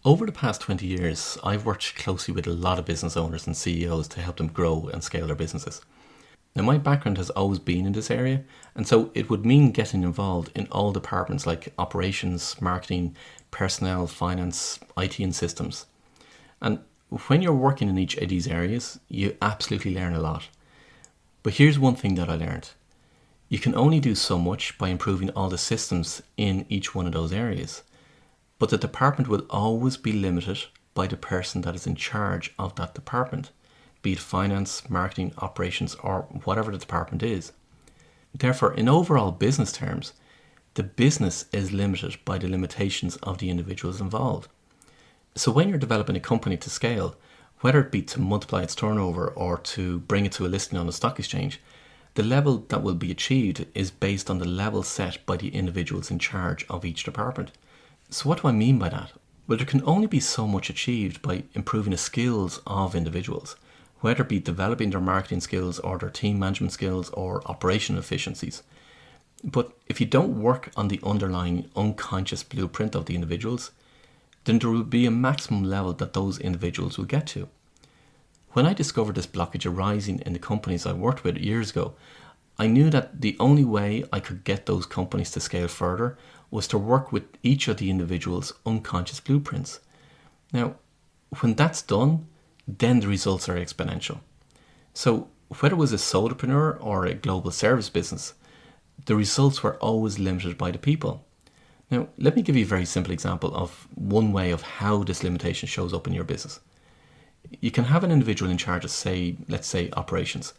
Over the past 20 years, I've worked closely with a lot of business owners and CEOs to help them grow and scale their businesses. Now, my background has always been in this area, and so it would mean getting involved in all departments like operations, marketing, personnel, finance, IT, and systems. And when you're working in each of these areas, you absolutely learn a lot. But here's one thing that I learned. You can only do so much by improving all the systems in each one of those areas. But the department will always be limited by the person that is in charge of that department, be it finance, marketing, operations, or whatever the department is. Therefore, in overall business terms, the business is limited by the limitations of the individuals involved. So when you're developing a company to scale, whether it be to multiply its turnover or to bring it to a listing on the stock exchange, the level that will be achieved is based on the level set by the individuals in charge of each department. So what do I mean by that? Well, there can only be so much achieved by improving the skills of individuals, whether it be developing their marketing skills or their team management skills or operational efficiencies. But if you don't work on the underlying unconscious blueprint of the individuals, then there will be a maximum level that those individuals will get to. When I discovered this blockage arising in the companies I worked with years ago, I knew that the only way I could get those companies to scale further was to work with each of the individuals' unconscious blueprints. Now, when that's done, then the results are exponential. So whether it was a solopreneur or a global service business, the results were always limited by the people. Now, let me give you a very simple example of one way of how this limitation shows up in your business. You can have an individual in charge of, let's say, operations.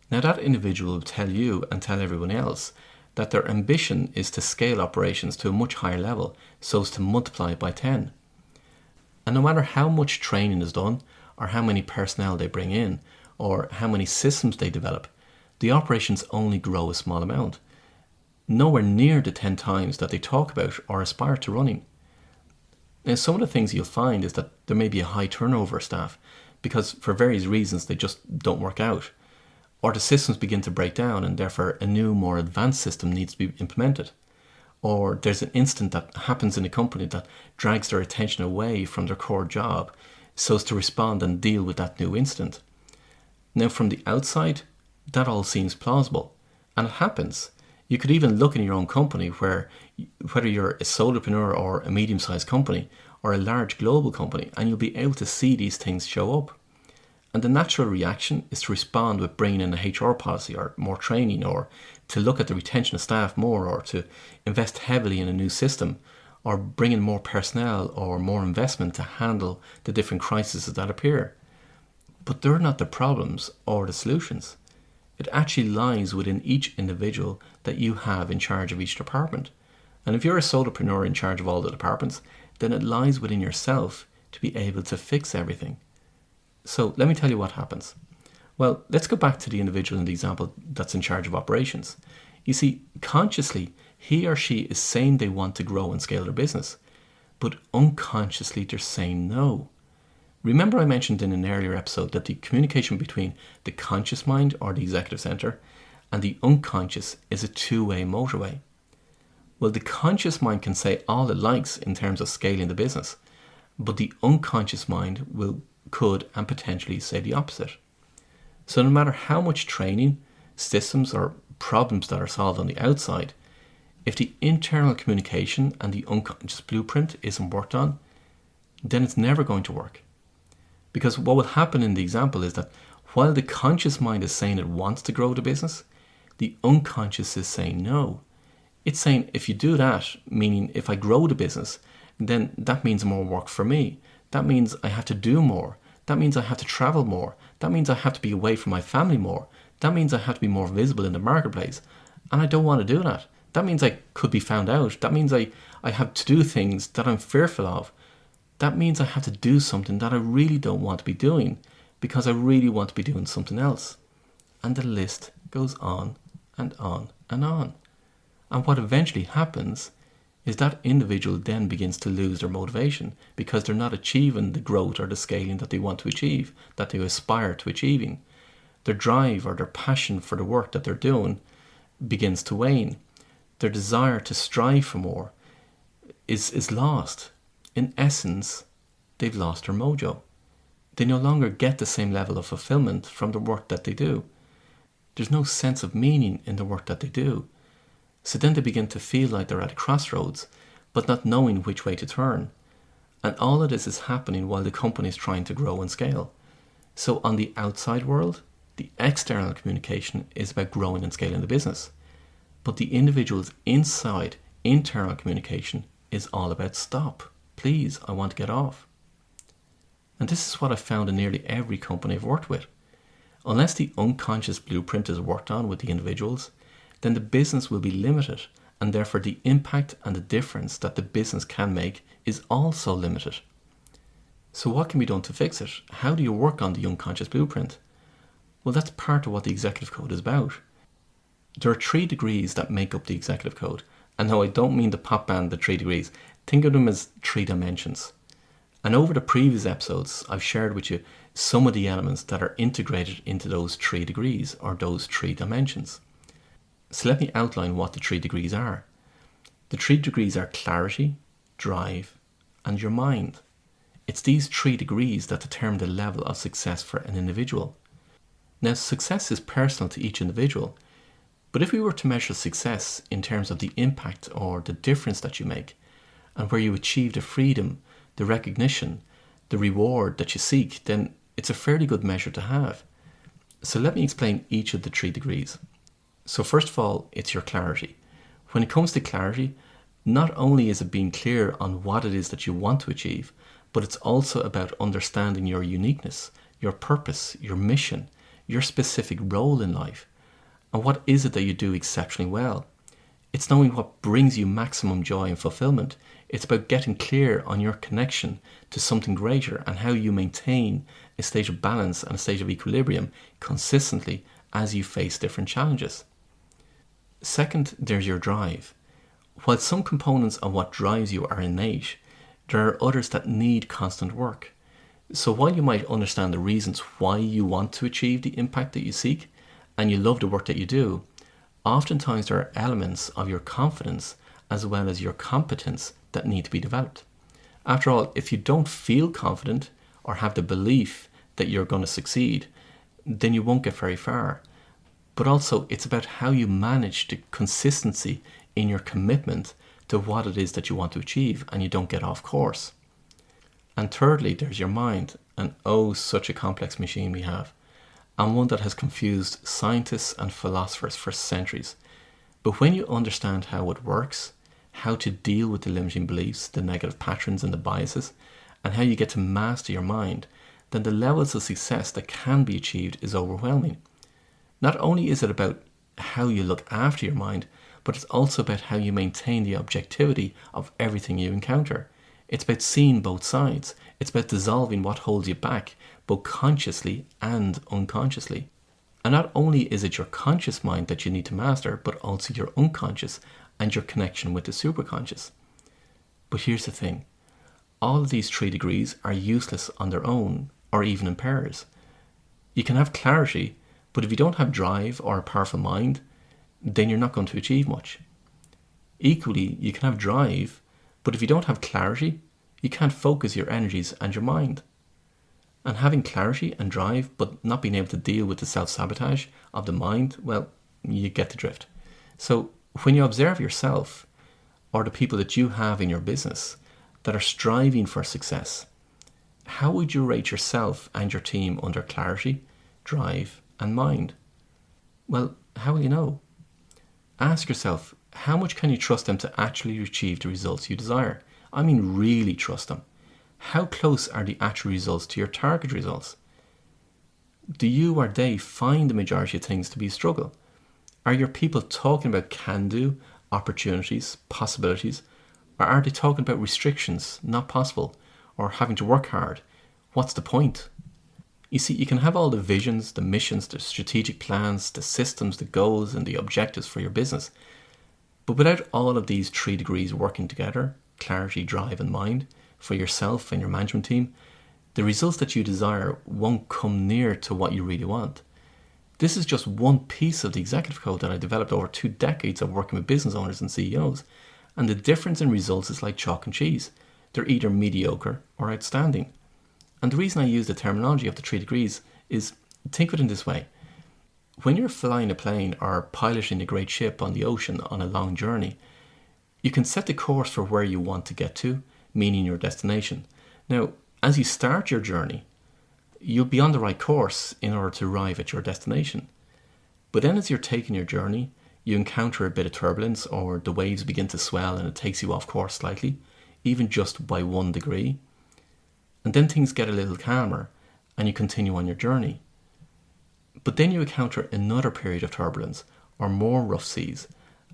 Now, that individual will tell you and tell everyone else that their ambition is to scale operations to a much higher level so as to multiply it by 10. And no matter how much training is done, or how many personnel they bring in, or how many systems they develop, the operations only grow a small amount. Nowhere near the 10 times that they talk about or aspire to running. Now, some of the things you'll find is that there may be a high turnover of staff because for various reasons they just don't work out. Or the systems begin to break down and therefore a new, more advanced system needs to be implemented. Or there's an incident that happens in a company that drags their attention away from their core job so as to respond and deal with that new incident. Now, from the outside, that all seems plausible. And it happens. You could even look in your own company where, whether you're a solopreneur or a medium-sized company or a large global company, and you'll be able to see these things show up. And the natural reaction is to respond with bringing in a HR policy or more training, or to look at the retention of staff more, or to invest heavily in a new system, or bring in more personnel or more investment to handle the different crises that appear. But they're not the problems or the solutions. It actually lies within each individual that you have in charge of each department. And if you're a solopreneur in charge of all the departments, then it lies within yourself to be able to fix everything. So let me tell you what happens. Well, let's go back to the individual in the example that's in charge of operations. You see, consciously, he or she is saying they want to grow and scale their business, but unconsciously they're saying no. Remember I mentioned in an earlier episode that the communication between the conscious mind or the executive center and the unconscious is a two-way motorway. Well, the conscious mind can say all it likes in terms of scaling the business, but the unconscious mind could and potentially say the opposite. So no matter how much training, systems or problems that are solved on the outside, if the internal communication and the unconscious blueprint isn't worked on, then it's never going to work. Because what will happen in the example is that while the conscious mind is saying it wants to grow the business, the unconscious is saying no. It's saying if you do that, meaning if I grow the business, then that means more work for me. That means I have to do more. That means I have to travel more. That means I have to be away from my family more. That means I have to be more visible in the marketplace. And I don't want to do that. That means I could be found out. That means I have to do things that I'm fearful of. That means I have to do something that I really don't want to be doing because I really want to be doing something else. And the list goes on and on and on. And what eventually happens is that individual then begins to lose their motivation because they're not achieving the growth or the scaling that they want to achieve, that they aspire to achieving. Their drive or their passion for the work that they're doing begins to wane. Their desire to strive for more is lost. In essence, they've lost their mojo. They no longer get the same level of fulfillment from the work that they do. There's no sense of meaning in the work that they do. So then they begin to feel like they're at a crossroads, but not knowing which way to turn. And all of this is happening while the company is trying to grow and scale. So on the outside world, the external communication is about growing and scaling the business. But the individual's inside, internal communication is all about stop. Please, I want to get off. And this is what I've found in nearly every company I've worked with. Unless the unconscious blueprint is worked on with the individuals, then the business will be limited, and therefore the impact and the difference that the business can make is also limited. So what can be done to fix it? How do you work on the unconscious blueprint? Well, that's part of what the executive code is about. There are 3 degrees that make up the executive code. And no, I don't mean the pop band, the 3 degrees. Think of them as 3 dimensions. And over the previous episodes, I've shared with you some of the elements that are integrated into those 3 degrees or those 3 dimensions. So let me outline what the 3 degrees are. The 3 degrees are clarity, drive, and your mind. It's these 3 degrees that determine the level of success for an individual. Now, success is personal to each individual, but if we were to measure success in terms of the impact or the difference that you make, and where you achieve the freedom, the recognition, the reward that you seek, then it's a fairly good measure to have. So let me explain each of the 3 degrees. So first of all, it's your clarity. When it comes to clarity, not only is it being clear on what it is that you want to achieve, but it's also about understanding your uniqueness, your purpose, your mission, your specific role in life, and what is it that you do exceptionally well. It's knowing what brings you maximum joy and fulfillment. It's about getting clear on your connection to something greater and how you maintain a state of balance and a state of equilibrium consistently as you face different challenges. Second, there's your drive. While some components of what drives you are innate, there are others that need constant work. So while you might understand the reasons why you want to achieve the impact that you seek, and you love the work that you do, oftentimes there are elements of your confidence as well as your competence that need to be developed. After all, if you don't feel confident or have the belief that you're going to succeed, then you won't get very far. But also, it's about how you manage the consistency in your commitment to what it is that you want to achieve and you don't get off course. And thirdly, there's your mind, and oh, such a complex machine we have, and one that has confused scientists and philosophers for centuries. But when you understand how it works, how to deal with the limiting beliefs, the negative patterns and the biases, and how you get to master your mind, then the levels of success that can be achieved is overwhelming. Not only is it about how you look after your mind, but it's also about how you maintain the objectivity of everything you encounter. It's about seeing both sides. It's about dissolving what holds you back, both consciously and unconsciously. And not only is it your conscious mind that you need to master, but also your unconscious and your connection with the superconscious. But here's the thing. All of these 3 degrees are useless on their own, or even in pairs. You can have clarity, but if you don't have drive or a powerful mind, then you're not going to achieve much. Equally, you can have drive, but if you don't have clarity, you can't focus your energies and your mind. And having clarity and drive, but not being able to deal with the self-sabotage of the mind, well, you get the drift. So when you observe yourself, or the people that you have in your business that are striving for success, how would you rate yourself and your team under clarity, drive, and mind? Well, how will you know? Ask yourself, how much can you trust them to actually achieve the results you desire? I mean, really trust them. How close are the actual results to your target results? Do you or they find the majority of things to be a struggle? Are your people talking about can-do, opportunities, possibilities, or are they talking about restrictions, not possible, or having to work hard? What's the point? You see, you can have all the visions, the missions, the strategic plans, the systems, the goals, and the objectives for your business. But without all of these 3 degrees working together, clarity, drive, and mind, for yourself and your management team, the results that you desire won't come near to what you really want. This is just one piece of the executive code that I developed over 2 decades of working with business owners and CEOs. And the difference in results is like chalk and cheese. they're either mediocre or outstanding. And the reason I use the terminology of the 3 degrees is, think of it in this way. When you're flying a plane or piloting a great ship on the ocean on a long journey, you can set the course for where you want to get to, meaning your destination. Now, as you start your journey, you'll be on the right course in order to arrive at your destination. But then as you're taking your journey, you encounter a bit of turbulence, or the waves begin to swell and it takes you off course slightly, even just by 1 degree. And then things get a little calmer and you continue on your journey. But then you encounter another period of turbulence or more rough seas,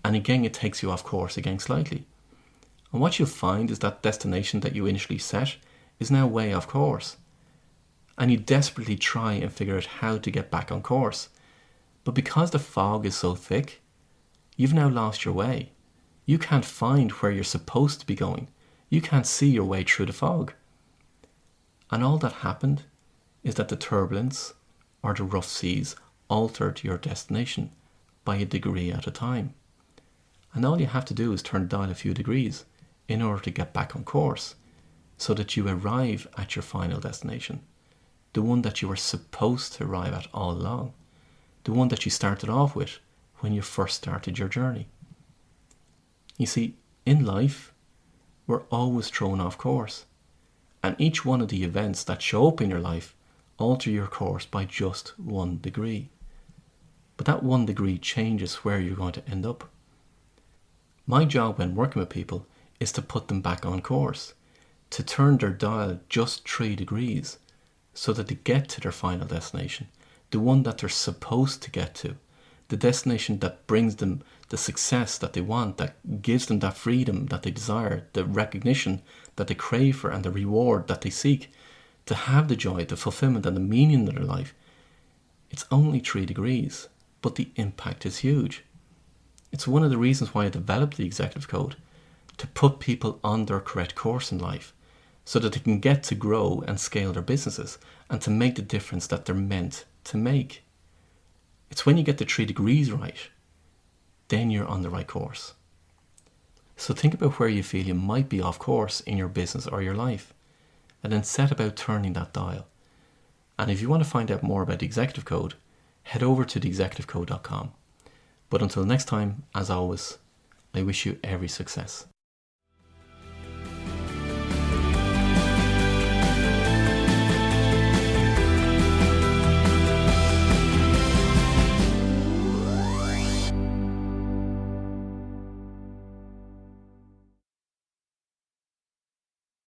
and again it takes you off course again slightly. And what you'll find is that destination that you initially set is now way off course. And you desperately try and figure out how to get back on course. But because the fog is so thick, you've now lost your way. You can't find where you're supposed to be going. You can't see your way through the fog. And all that happened is that the turbulence or the rough seas altered your destination by a degree at a time. And all you have to do is turn the dial a few degrees in order to get back on course, so that you arrive at your final destination, the one that you were supposed to arrive at all along, the one that you started off with when you first started your journey. You see, in life, we're always thrown off course, and each one of the events that show up in your life alter your course by just 1 degree. But that 1 degree changes where you're going to end up. My job when working with people is to put them back on course, to turn their dial just 3 degrees so that they get to their final destination, the one that they're supposed to get to, the destination that brings them the success that they want, that gives them that freedom that they desire, the recognition that they crave for, and the reward that they seek, to have the joy, the fulfillment and the meaning of their life. It's only 3 degrees, but the impact is huge. It's one of the reasons why I developed the Executive Code, to put people on their correct course in life so that they can get to grow and scale their businesses and to make the difference that they're meant to make. It's when you get the 3 degrees right, then you're on the right course. So think about where you feel you might be off course in your business or your life, and then set about turning that dial. And if you want to find out more about the Executive Code, head over to theexecutivecode.com. But until next time, as always, I wish you every success.